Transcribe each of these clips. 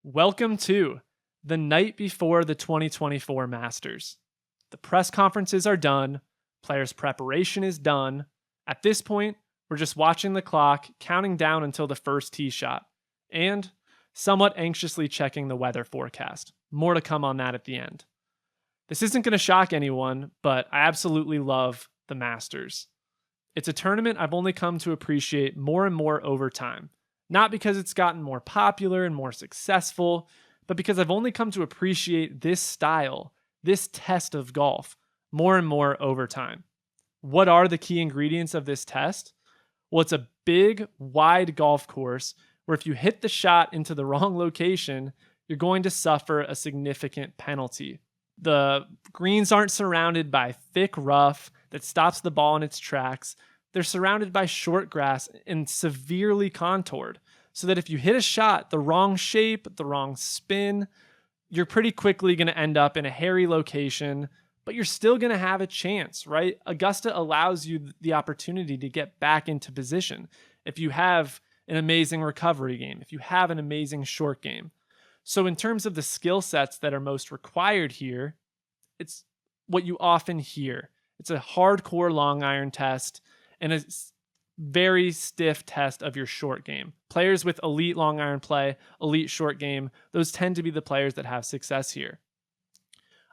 Welcome to the night before the 2024 Masters. The press conferences are done. Players' preparation is done. At this point, we're just watching the clock, counting down until the first tee shot, and somewhat anxiously checking the weather forecast. More to come on that at the end. This isn't going to shock anyone, but I absolutely love the Masters. It's a tournament I've only come to appreciate more and more over time. Not because it's gotten more popular and more successful, but because I've only come to appreciate this style, this test of golf, more and more over time. What are the key ingredients of this test? Well, it's a big, wide golf course where if you hit the shot into the wrong location, you're going to suffer a significant penalty. The greens aren't surrounded by thick rough that stops the ball in its tracks. They're surrounded by short grass and severely contoured, so that if you hit a shot the wrong shape, the wrong spin, you're pretty quickly going to end up in a hairy location, but you're still going to have a chance, right? Augusta allows you the opportunity to get back into position if you have an amazing recovery game, if you have an amazing short game. So in terms of the skill sets that are most required here, it's what you often hear. It's a hardcore long iron test and a very stiff test of your short game. Players with elite long iron play, elite short game, those tend to be the players that have success here.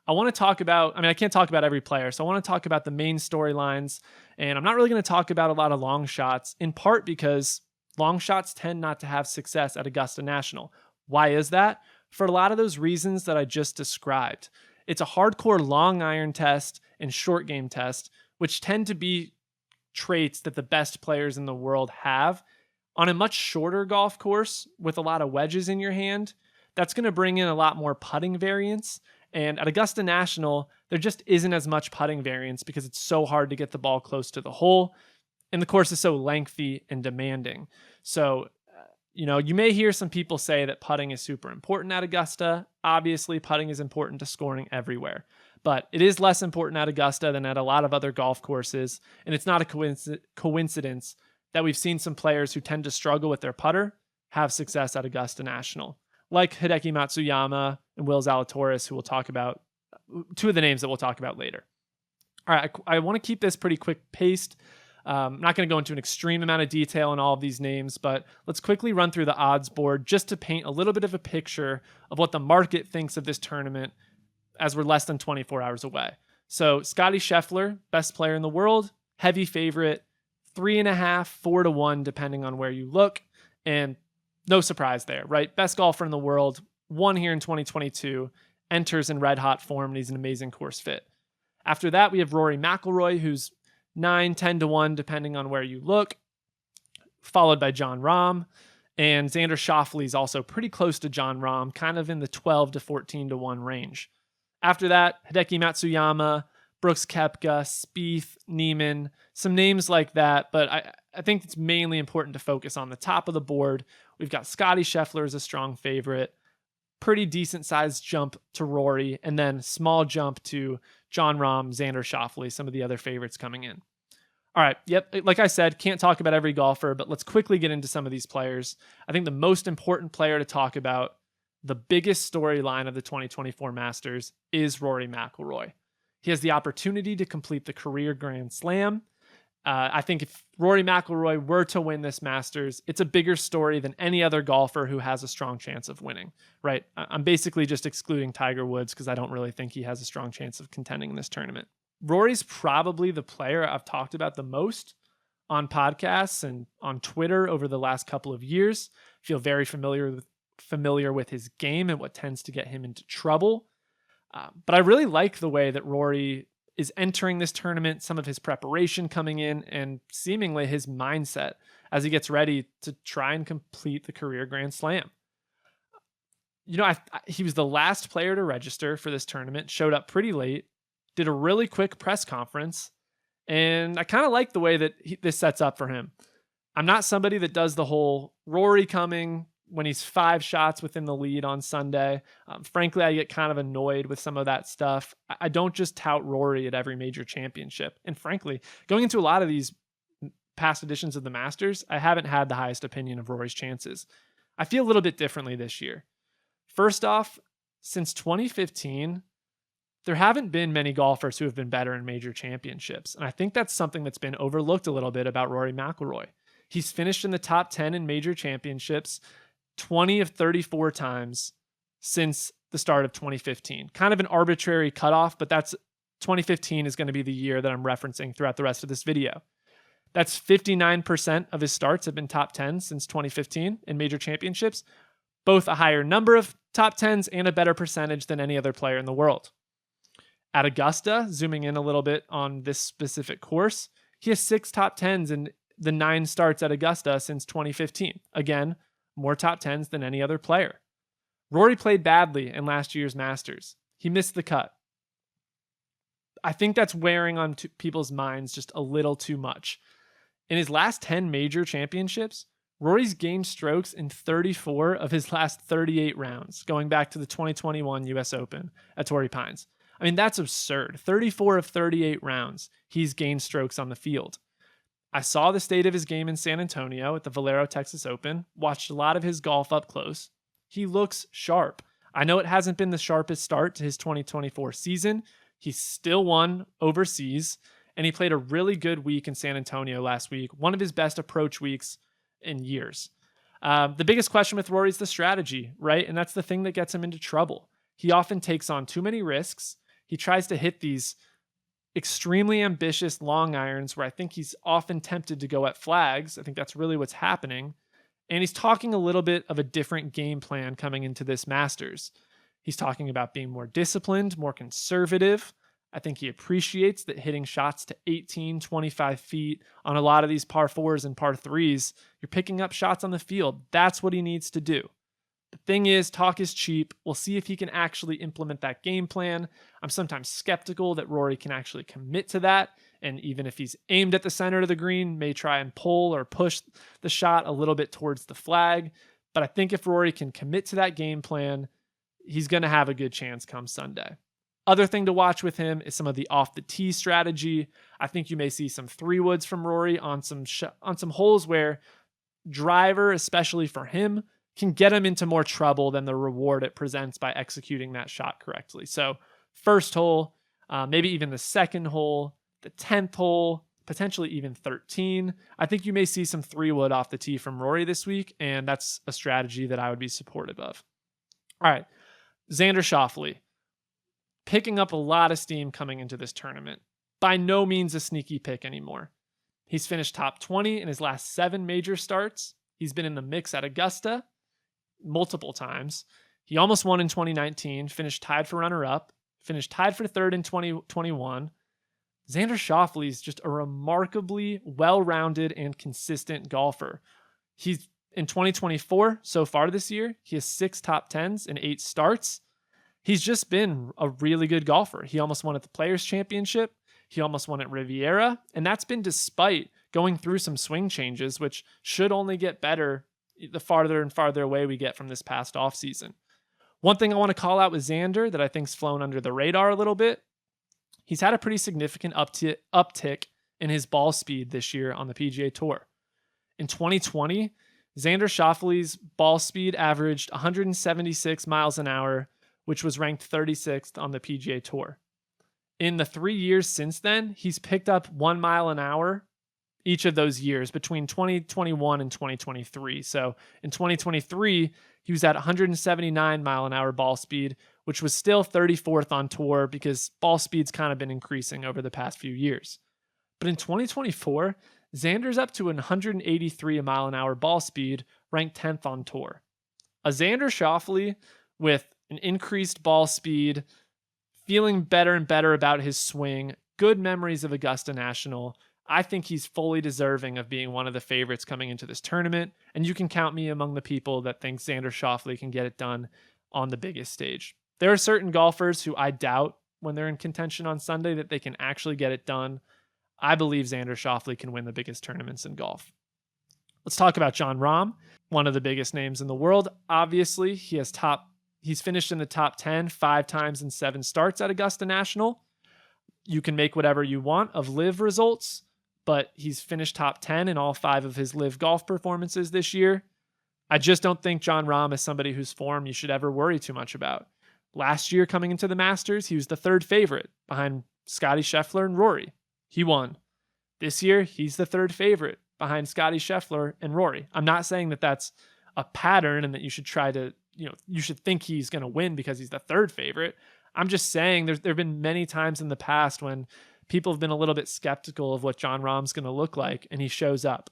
I can't talk about every player, so I want to talk about the main storylines, and I'm not really going to talk about a lot of long shots, in part because long shots tend not to have success at Augusta National. Why is that? For a lot of those reasons that I just described. It's a hardcore long iron test and short game test, which tend to be traits that the best players in the world have. On a much shorter golf course with a lot of wedges in your hand, that's going to bring in a lot more putting variance. And at Augusta National, there just isn't as much putting variance because it's so hard to get the ball close to the hole. And the course is so lengthy and demanding. So, you may hear some people say that putting is super important at Augusta. Obviously, putting is important to scoring everywhere. But it is less important at Augusta than at a lot of other golf courses. And it's not a coincidence that we've seen some players who tend to struggle with their putter have success at Augusta National, like Hideki Matsuyama and Will Zalatoris, who we'll talk about, two of the names that we'll talk about later. All right, I want to keep this pretty quick paced. I'm not going to go into an extreme amount of detail on all of these names, but let's quickly run through the odds board just to paint a little bit of a picture of what the market thinks of this tournament as we're less than 24 hours away. So Scotty Sheffler, best player in the world, heavy favorite, 3.5, 4 to 1, depending on where you look. And no surprise there, right? Best golfer in the world, won here in 2022, enters in red hot form, and he's an amazing course fit. After that, we have Rory McIlroy, who's 9, 10 to 1, depending on where you look, followed by Jon Rahm. And Xander Schauffele is also pretty close to Jon Rahm, kind of in the 12 to 14 to 1 range. After that, Hideki Matsuyama, Brooks Koepka, Spieth, Niemann, some names like that. But I think it's mainly important to focus on the top of the board. We've got Scotty Sheffler as a strong favorite, pretty decent sized jump to Rory, and then small jump to Jon Rahm, Xander Schauffele, some of the other favorites coming in. All right, yep, like I said, can't talk about every golfer, but let's quickly get into some of these players. I think the most important player to talk about, the biggest storyline of the 2024 Masters, is Rory McIlroy. He has the opportunity to complete the career Grand Slam. I think if Rory McIlroy were to win this Masters, it's a bigger story than any other golfer who has a strong chance of winning, right? I'm basically just excluding Tiger Woods because I don't really think he has a strong chance of contending in this tournament. Rory's probably the player I've talked about the most on podcasts and on Twitter over the last couple of years. Feel very familiar with his game and what tends to get him into trouble. But I really like the way that Rory is entering this tournament, some of his preparation coming in, and seemingly his mindset as he gets ready to try and complete the career Grand Slam. He was the last player to register for this tournament, showed up pretty late, did a really quick press conference, and I kind of like the way that this sets up for him. I'm not somebody that does the whole Rory coming when he's 5 shots within the lead on Sunday. Frankly, I get kind of annoyed with some of that stuff. I don't just tout Rory at every major championship. And frankly, going into a lot of these past editions of the Masters, I haven't had the highest opinion of Rory's chances. I feel a little bit differently this year. First off, since 2015, there haven't been many golfers who have been better in major championships. And I think that's something that's been overlooked a little bit about Rory McIlroy. He's finished in the top 10 in major championships 20 of 34 times since the start of 2015. Kind of an arbitrary cutoff, but that's 2015 is going to be the year that I'm referencing throughout the rest of this video. That's 59% of his starts have been top 10 since 2015 in major championships, both a higher number of top 10s and a better percentage than any other player in the world. At Augusta, zooming in a little bit on this specific course, he has 6 top 10s in the 9 starts at Augusta since 2015. Again, more top 10s than any other player. Rory played badly in last year's Masters. He missed the cut. I think that's wearing on people's minds just a little too much. In his last 10 major championships, Rory's gained strokes in 34 of his last 38 rounds, going back to the 2021 US Open at Torrey Pines. I mean, that's absurd. 34 of 38 rounds, he's gained strokes on the field. I saw the state of his game in San Antonio at the Valero Texas Open, watched a lot of his golf up close. He looks sharp. I know it hasn't been the sharpest start to his 2024 season. He still won overseas, and he played a really good week in San Antonio last week, one of his best approach weeks in years. The biggest question with Rory is the strategy, right? And that's the thing that gets him into trouble. He often takes on too many risks. He tries to hit these extremely ambitious long irons where I think he's often tempted to go at flags. I think that's really what's happening. And he's talking a little bit of a different game plan coming into this Masters. He's talking about being more disciplined, more conservative. I think he appreciates that hitting shots to 18, 25 feet on a lot of these par 4s and par 3s, you're picking up shots on the field. That's what he needs to do. The thing is, talk is cheap. We'll see if he can actually implement that game plan. I'm sometimes skeptical that Rory can actually commit to that. And even if he's aimed at the center of the green, may try and pull or push the shot a little bit towards the flag. But I think if Rory can commit to that game plan, he's going to have a good chance come Sunday. Other thing to watch with him is some of the off the tee strategy. I think you may see some 3-woods from Rory on some holes where driver, especially for him, can get him into more trouble than the reward it presents by executing that shot correctly. So first hole, maybe even the second hole, the 10th hole, potentially even 13. I think you may see some 3-wood off the tee from Rory this week, and that's a strategy that I would be supportive of. All right, Xander Schauffele, picking up a lot of steam coming into this tournament. By no means a sneaky pick anymore. He's finished top 20 in his last 7 major starts. He's been in the mix at Augusta multiple times. He almost won in 2019, finished tied for runner-up, finished tied for 3rd in 2021. Xander Schauffele is just a remarkably well-rounded and consistent golfer. He's in 2024, so far this year, he has 6 top 10s and 8 starts. He's just been a really good golfer. He almost won at the Players' Championship. He almost won at Riviera. And that's been despite going through some swing changes, which should only get better the farther and farther away we get from this past offseason. One thing I want to call out with Xander that I think's flown under the radar a little bit, he's had a pretty significant uptick in his ball speed this year on the PGA Tour. In 2020, Xander Schauffele's ball speed averaged 176 miles an hour, which was ranked 36th on the PGA Tour. In the 3 years since then, he's picked up 1 mile an hour each of those years between 2021 and 2023. So in 2023, he was at 179 mile an hour ball speed, which was still 34th on tour because ball speed's kind of been increasing over the past few years. But in 2024, Xander's up to 183 mile an hour ball speed, ranked 10th on tour. A Xander Schauffele with an increased ball speed, feeling better and better about his swing, good memories of Augusta National. I think he's fully deserving of being one of the favorites coming into this tournament, and you can count me among the people that think Xander Schauffele can get it done on the biggest stage. There are certain golfers who I doubt when they're in contention on Sunday that they can actually get it done. I believe Xander Schauffele can win the biggest tournaments in golf. Let's talk about Jon Rahm, one of the biggest names in the world. Obviously, he's finished in the top 10 5 times in 7 starts at Augusta National. You can make whatever you want of live results, but he's finished top 10 in all 5 of his live golf performances this year. I just don't think Jon Rahm is somebody whose form you should ever worry too much about. Last year, coming into the Masters, he was the third favorite behind Scotty Sheffler and Rory. He won. This year, he's the third favorite behind Scotty Sheffler and Rory. I'm not saying that that's a pattern and that you should try to, you should think he's going to win because he's the third favorite. I'm just saying there have been many times in the past when people have been a little bit skeptical of what Jon Rahm's going to look like, and he shows up.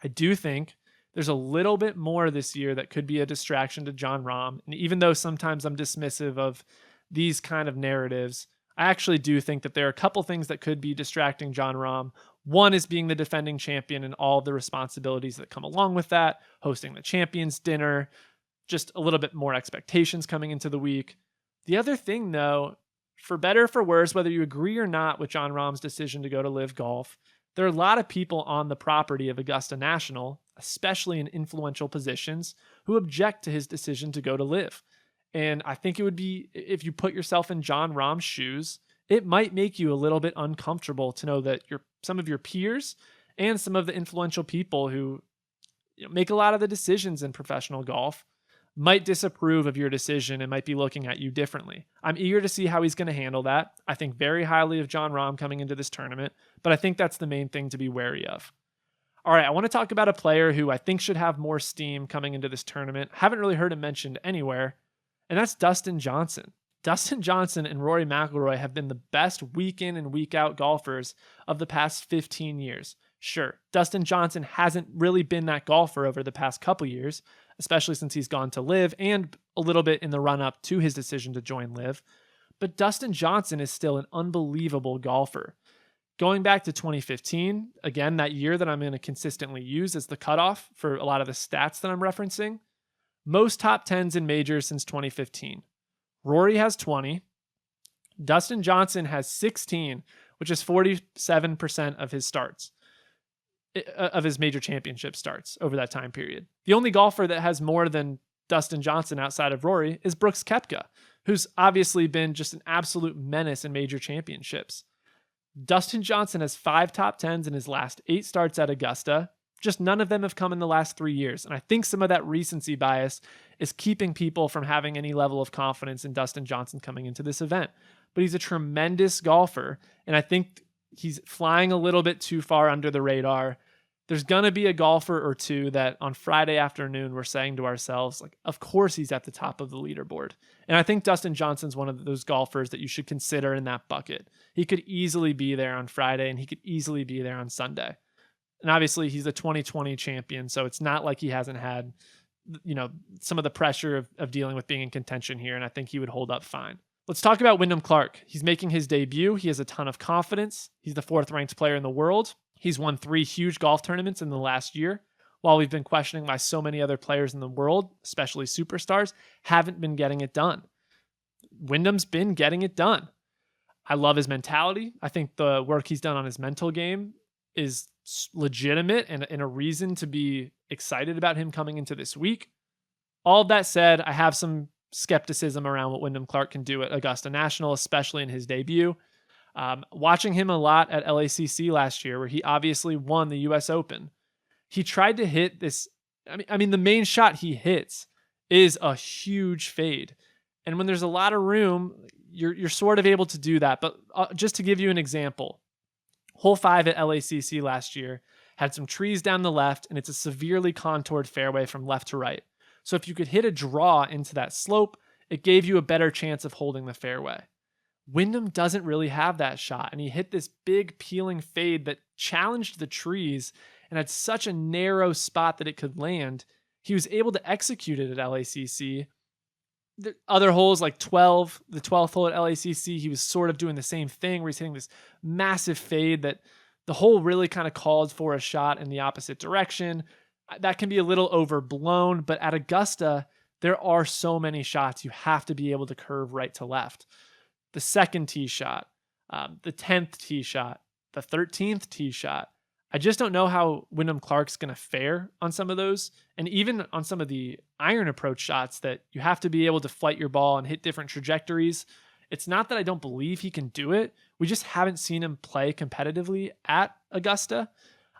I do think there's a little bit more this year that could be a distraction to Jon Rahm. And even though sometimes I'm dismissive of these kind of narratives, I actually do think that there are a couple things that could be distracting Jon Rahm. One is being the defending champion and all the responsibilities that come along with that, hosting the champions dinner, just a little bit more expectations coming into the week. The other thing, though, for better or for worse, whether you agree or not with Jon Rahm's decision to go to LIV Golf, there are a lot of people on the property of Augusta National, especially in influential positions, who object to his decision to go to LIV. And I think it would be, if you put yourself in Jon Rahm's shoes, it might make you a little bit uncomfortable to know that some of your peers and some of the influential people who make a lot of the decisions in professional golf might disapprove of your decision and might be looking at you differently. I'm eager to see how he's going to handle that. I think very highly of Jon Rahm coming into this tournament, but I think that's the main thing to be wary of. All right, I want to talk about a player who I think should have more steam coming into this tournament. Haven't really heard him mentioned anywhere, and that's Dustin Johnson. Dustin Johnson and Rory McIlroy have been the best week in and week out golfers of the past 15 years. Sure, Dustin Johnson hasn't really been that golfer over the past couple years, especially since he's gone to LIV and a little bit in the run-up to his decision to join LIV. But Dustin Johnson is still an unbelievable golfer. Going back to 2015, again, that year that I'm going to consistently use as the cutoff for a lot of the stats that I'm referencing, most top 10s in majors since 2015. Rory has 20. Dustin Johnson has 16, which is 47% of his starts, of his major championship starts over that time period. The only golfer that has more than Dustin Johnson outside of Rory is Brooks Koepka, who's obviously been just an absolute menace in major championships. Dustin Johnson has 5 top 10s in his last 8 starts at Augusta. Just none of them have come in the last 3 years. And I think some of that recency bias is keeping people from having any level of confidence in Dustin Johnson coming into this event. But he's a tremendous golfer, and I think he's flying a little bit too far under the radar. There's going to be a golfer or two that on Friday afternoon we're saying to ourselves, like, of course he's at the top of the leaderboard. And I think Dustin Johnson's one of those golfers that you should consider in that bucket. He could easily be there on Friday, and he could easily be there on Sunday. And obviously he's the 2020 champion, so it's not like he hasn't had, some of the pressure of dealing with being in contention here, and I think he would hold up fine. Let's talk about Windham Clark. He's making his debut. He has a ton of confidence. He's the 4th ranked player in the world. He's won 3 huge golf tournaments in the last year, while we've been questioning why so many other players in the world, especially superstars, haven't been getting it done. Wyndham's been getting it done. I love his mentality. I think the work he's done on his mental game is legitimate and a reason to be excited about him coming into this week. All of that said, I have some skepticism around what Windham Clark can do at Augusta National, especially in his debut. Watching him a lot at LACC last year, where he obviously won the US Open, he tried to hit this. I mean, the main shot he hits is a huge fade. And when there's a lot of room, you're sort of able to do that. But just to give you an example, hole 5 at LACC last year had some trees down the left, and it's a severely contoured fairway from left to right. So if you could hit a draw into that slope, it gave you a better chance of holding the fairway. Wyndham doesn't really have that shot, and he hit this big peeling fade that challenged the trees and had such a narrow spot that it could land. He was able to execute it at LACC. The other holes like 12, the 12th hole at LACC, he was sort of doing the same thing where he's hitting this massive fade that the hole really kind of called for a shot in the opposite direction. That can be a little overblown, but at Augusta, there are so many shots you have to be able to curve right to left. The 2nd tee shot, the 10th tee shot, the 13th tee shot. I just don't know how Windham Clark's going to fare on some of those. And even on some of the iron approach shots that you have to be able to flight your ball and hit different trajectories. It's not that I don't believe he can do it. We just haven't seen him play competitively at Augusta.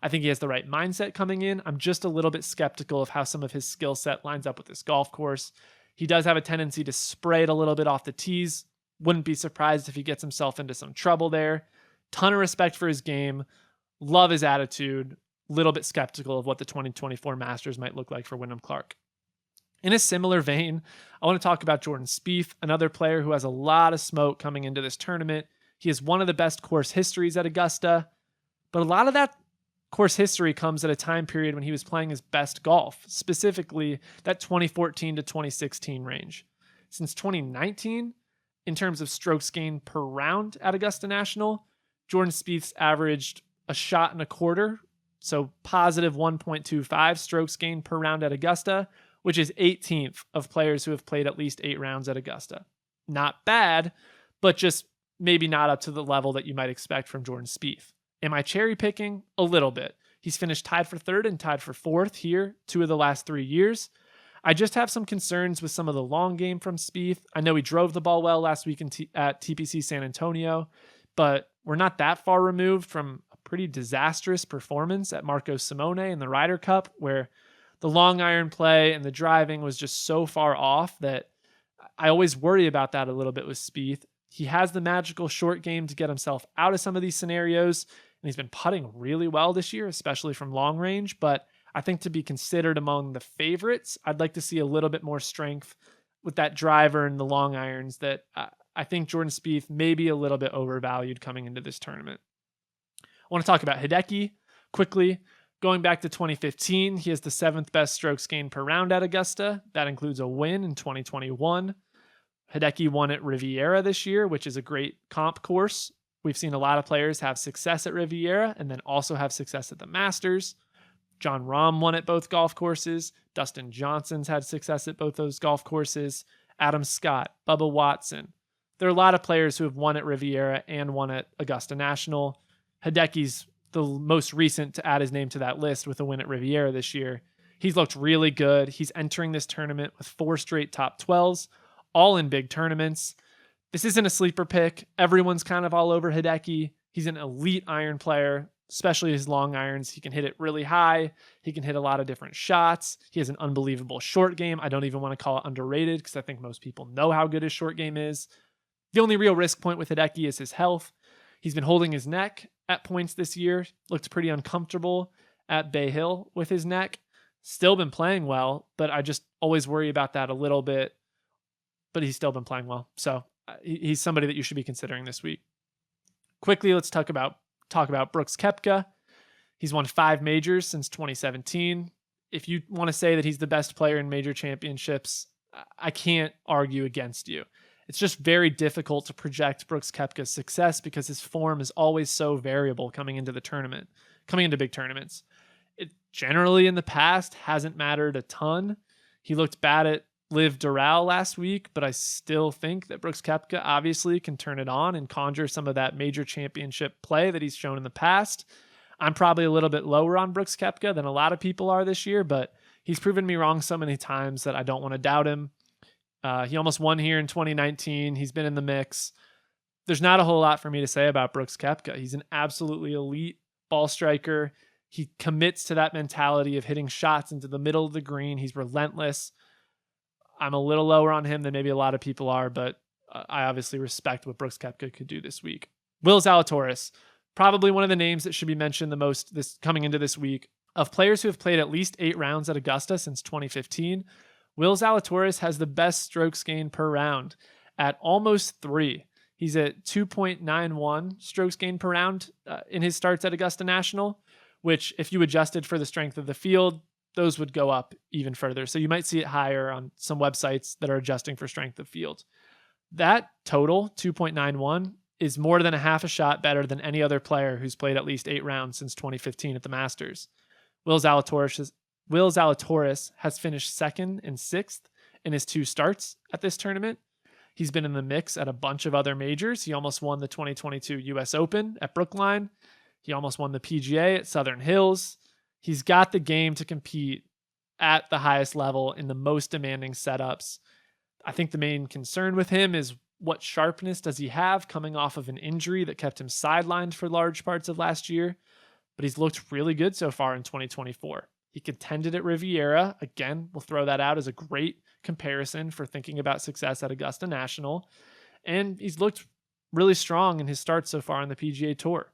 I think he has the right mindset coming in. I'm just a little bit skeptical of how some of his skill set lines up with this golf course. He does have a tendency to spray it a little bit off the tees. Wouldn't be surprised if he gets himself into some trouble there. Ton of respect for his game. Love his attitude. Little bit skeptical of what the 2024 Masters might look like for Windham Clark. In a similar vein, I want to talk about Jordan Spieth, another player who has a lot of smoke coming into this tournament. He has one of the best course histories at Augusta, but a lot of that course history comes at a time period when he was playing his best golf, specifically that 2014 to 2016 range. Since 2019, in terms of strokes gained per round at Augusta National, Jordan Spieth's averaged a shot and a quarter, so positive 1.25 strokes gained per round at Augusta, which is 18th of players who have played at least 8 rounds at Augusta. Not bad, but just maybe not up to the level that you might expect from Jordan Spieth. Am I cherry picking? A little bit. He's finished tied for 3rd and tied for 4th here 2 of the last 3 years. I just have some concerns with some of the long game from Spieth. I know he drove the ball well last week at TPC San Antonio, but we're not that far removed from a pretty disastrous performance at Marco Simone in the Ryder Cup, where the long iron play and the driving was just so far off that I always worry about that a little bit with Spieth. He has the magical short game to get himself out of some of these scenarios, and he's been putting really well this year, especially from long range. But I think to be considered among the favorites, I'd like to see a little bit more strength with that driver and the long irons that I think Jordan Spieth may be a little bit overvalued coming into this tournament. I want to talk about Hideki quickly. Going back to 2015, he has the 7th best strokes gained per round at Augusta. That includes a win in 2021. Hideki won at Riviera this year, which is a great comp course. We've seen a lot of players have success at Riviera and then also have success at the Masters. Jon Rahm won at both golf courses. Dustin Johnson's had success at both those golf courses. Adam Scott, Bubba Watson. There are a lot of players who have won at Riviera and won at Augusta National. Hideki's the most recent to add his name to that list with a win at Riviera this year. He's looked really good. He's entering this tournament with 4 straight top 12s, all in big tournaments. This isn't a sleeper pick. Everyone's kind of all over Hideki. He's an elite iron player, especially his long irons. He can hit it really high. He can hit a lot of different shots. He has an unbelievable short game. I don't even want to call it underrated because I think most people know how good his short game is. The only real risk point with Hideki is his health. He's been holding his neck at points this year. Looked pretty uncomfortable at Bay Hill with his neck. Still been playing well, but I just always worry about that a little bit. But he's still been playing well. So he's somebody that you should be considering this week. Quickly, let's talk about Brooks Koepka. He's won 5 majors since 2017. If you want to say that he's the best player in major championships, I can't argue against you. It's just very difficult to project Brooks Koepka's success because his form is always so variable coming into big tournaments. It generally in the past hasn't mattered a ton. He looked bad at Liv Doral last week, but I still think that Brooks Koepka obviously can turn it on and conjure some of that major championship play that he's shown in the past. I'm probably a little bit lower on Brooks Koepka than a lot of people are this year, but he's proven me wrong so many times that I don't want to doubt him. He almost won here in 2019. He's been in the mix. There's not a whole lot for me to say about Brooks Koepka. He's an absolutely elite ball striker. He commits to that mentality of hitting shots into the middle of the green. He's relentless. I'm a little lower on him than maybe a lot of people are, but I obviously respect what Brooks Koepka could do this week. Will Zalatoris, probably one of the names that should be mentioned the most coming into this week. Of players who have played at least 8 rounds at Augusta since 2015, Will Zalatoris has the best strokes gained per round at almost 3. He's at 2.91 strokes gained per round in his starts at Augusta National, which if you adjusted for the strength of the field, those would go up even further. So you might see it higher on some websites that are adjusting for strength of field. That total, 2.91, is more than a half a shot better than any other player who's played at least 8 rounds since 2015 at the Masters. Will Zalatoris has finished 2nd and 6th in his 2 starts at this tournament. He's been in the mix at a bunch of other majors. He almost won the 2022 US Open at Brookline. He almost won the PGA at Southern Hills. He's got the game to compete at the highest level in the most demanding setups. I think the main concern with him is what sharpness does he have coming off of an injury that kept him sidelined for large parts of last year. but he's looked really good so far in 2024. He contended at Riviera. Again, we'll throw that out as a great comparison for thinking about success at Augusta National. And he's looked really strong in his starts so far on the PGA Tour.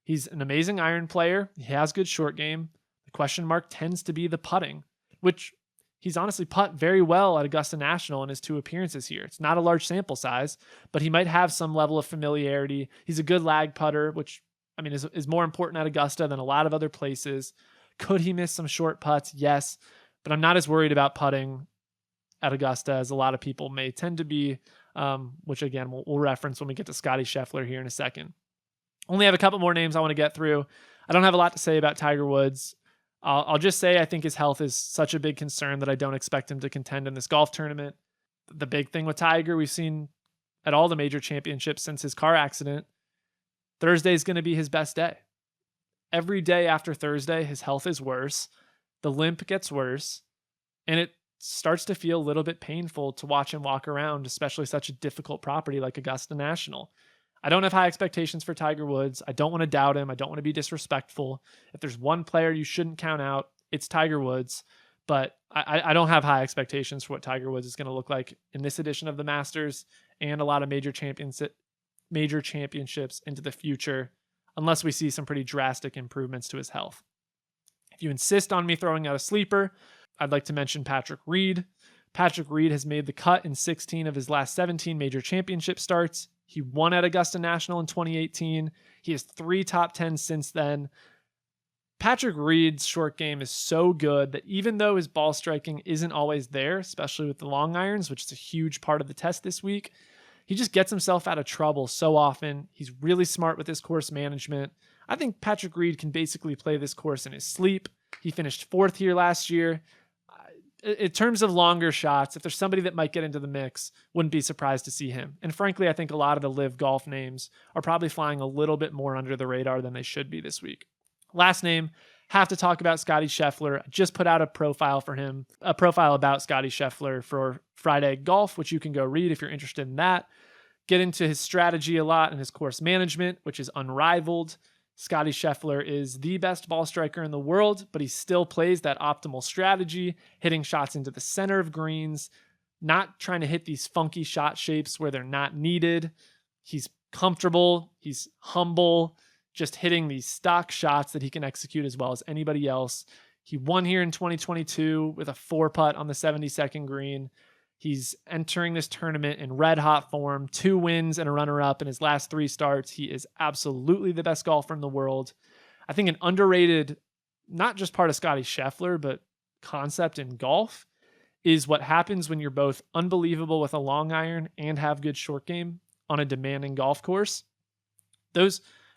He's an amazing iron player. He has good short game. The question mark tends to be the putting, which he's honestly putt very well at Augusta National in his 2 appearances here. It's not a large sample size, but he might have some level of familiarity. He's a good lag putter, which is more important at Augusta than a lot of other places. Could he miss some short putts? Yes, but I'm not as worried about putting at Augusta as a lot of people may tend to be, which again, we'll reference when we get to Scotty Sheffler here in a second. Only have a couple more names I want to get through. I don't have a lot to say about Tiger Woods. I'll just say I think his health is such a big concern that I don't expect him to contend in this golf tournament. The big thing with Tiger, we've seen at all the major championships since his car accident, Thursday is going to be his best day. Every day after Thursday, his health is worse. The limp gets worse, and it starts to feel a little bit painful to watch him walk around, especially such a difficult property like Augusta National. I don't have high expectations for Tiger Woods. I don't want to doubt him. I don't want to be disrespectful. If there's one player you shouldn't count out, it's Tiger Woods. But I don't have high expectations for what Tiger Woods is going to look like in this edition of the Masters and a lot of major championships into the future, unless we see some pretty drastic improvements to his health. If you insist on me throwing out a sleeper, I'd like to mention Patrick Reed. Patrick Reed has made the cut in 16 of his last 17 major championship starts. He won at Augusta National in 2018. He has 3 top 10s since then. Patrick Reed's short game is so good that even though his ball striking isn't always there, especially with the long irons, which is a huge part of the test this week, he just gets himself out of trouble so often. He's really smart with his course management. I think Patrick Reed can basically play this course in his sleep. He finished 4th here last year. In terms of longer shots, if there's somebody that might get into the mix, wouldn't be surprised to see him. And frankly, I think a lot of the live golf names are probably flying a little bit more under the radar than they should be this week. Last name, have to talk about Scotty Sheffler. I just put out a profile for him, a profile about Scotty Sheffler for Friday Golf, which you can go read if you're interested in that. Get into his strategy a lot and his course management, which is unrivaled. Scotty Sheffler is the best ball striker in the world, but he still plays that optimal strategy, hitting shots into the center of greens, not trying to hit these funky shot shapes where they're not needed. He's comfortable, he's humble, just hitting these stock shots that he can execute as well as anybody else. He won here in 2022 with a 4-putt on the 72nd green. He's entering this tournament in red hot form, 2 wins and a runner-up in his last 3 starts. He is absolutely the best golfer in the world. I think an underrated, not just part of Scotty Sheffler, but concept in golf is what happens when you're both unbelievable with a long iron and have good short game on a demanding golf course.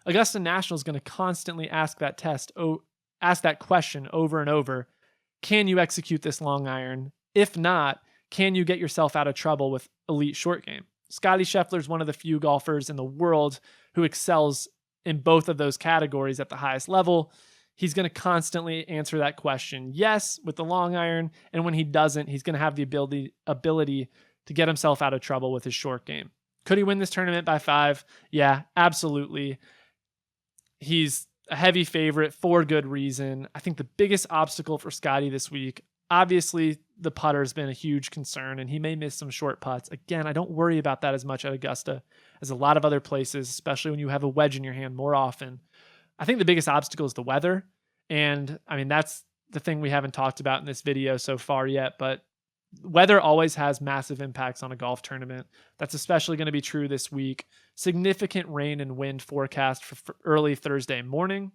Augusta National is going to constantly ask that question over and over. Can you execute this long iron? If not, can you get yourself out of trouble with elite short game? Scotty Sheffler is one of the few golfers in the world who excels in both of those categories at the highest level. He's going to constantly answer that question, yes, with the long iron, and when he doesn't, he's going to have the ability to get himself out of trouble with his short game. Could he win this tournament by 5? Yeah, absolutely. He's a heavy favorite for good reason. I think the biggest obstacle for Scotty this week, obviously, the putter has been a huge concern, and he may miss some short putts. Again, I don't worry about that as much at Augusta as a lot of other places, especially when you have a wedge in your hand more often. I think the biggest obstacle is the weather, and that's the thing we haven't talked about in this video so far yet, but weather always has massive impacts on a golf tournament. That's especially going to be true this week. Significant rain and wind forecast for early Thursday morning.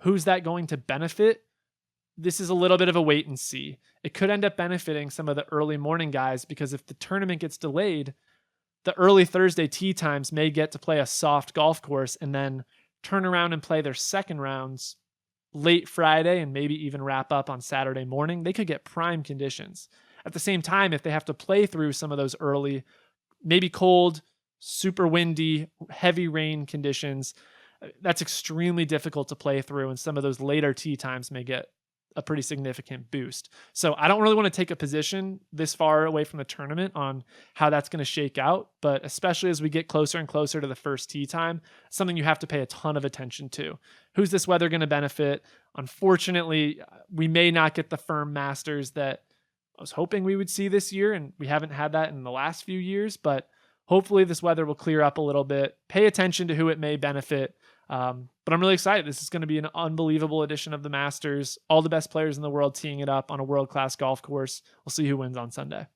Who's that going to benefit? This is a little bit of a wait and see. It could end up benefiting some of the early morning guys because if the tournament gets delayed, the early Thursday tee times may get to play a soft golf course and then turn around and play their second rounds late Friday and maybe even wrap up on Saturday morning. They could get prime conditions. At the same time, if they have to play through some of those early, maybe cold, super windy, heavy rain conditions, that's extremely difficult to play through, and some of those later tee times may get a pretty significant boost. So I don't really want to take a position this far away from the tournament on how that's going to shake out, but especially as we get closer and closer to the first tee time, something you have to pay a ton of attention to. Who's this weather going to benefit? Unfortunately, we may not get the firm Masters that I was hoping we would see this year, and we haven't had that in the last few years, but hopefully this weather will clear up a little bit. Pay attention to who it may benefit. But I'm really excited. This is going to be an unbelievable edition of the Masters. All the best players in the world teeing it up on a world-class golf course. We'll see who wins on Sunday.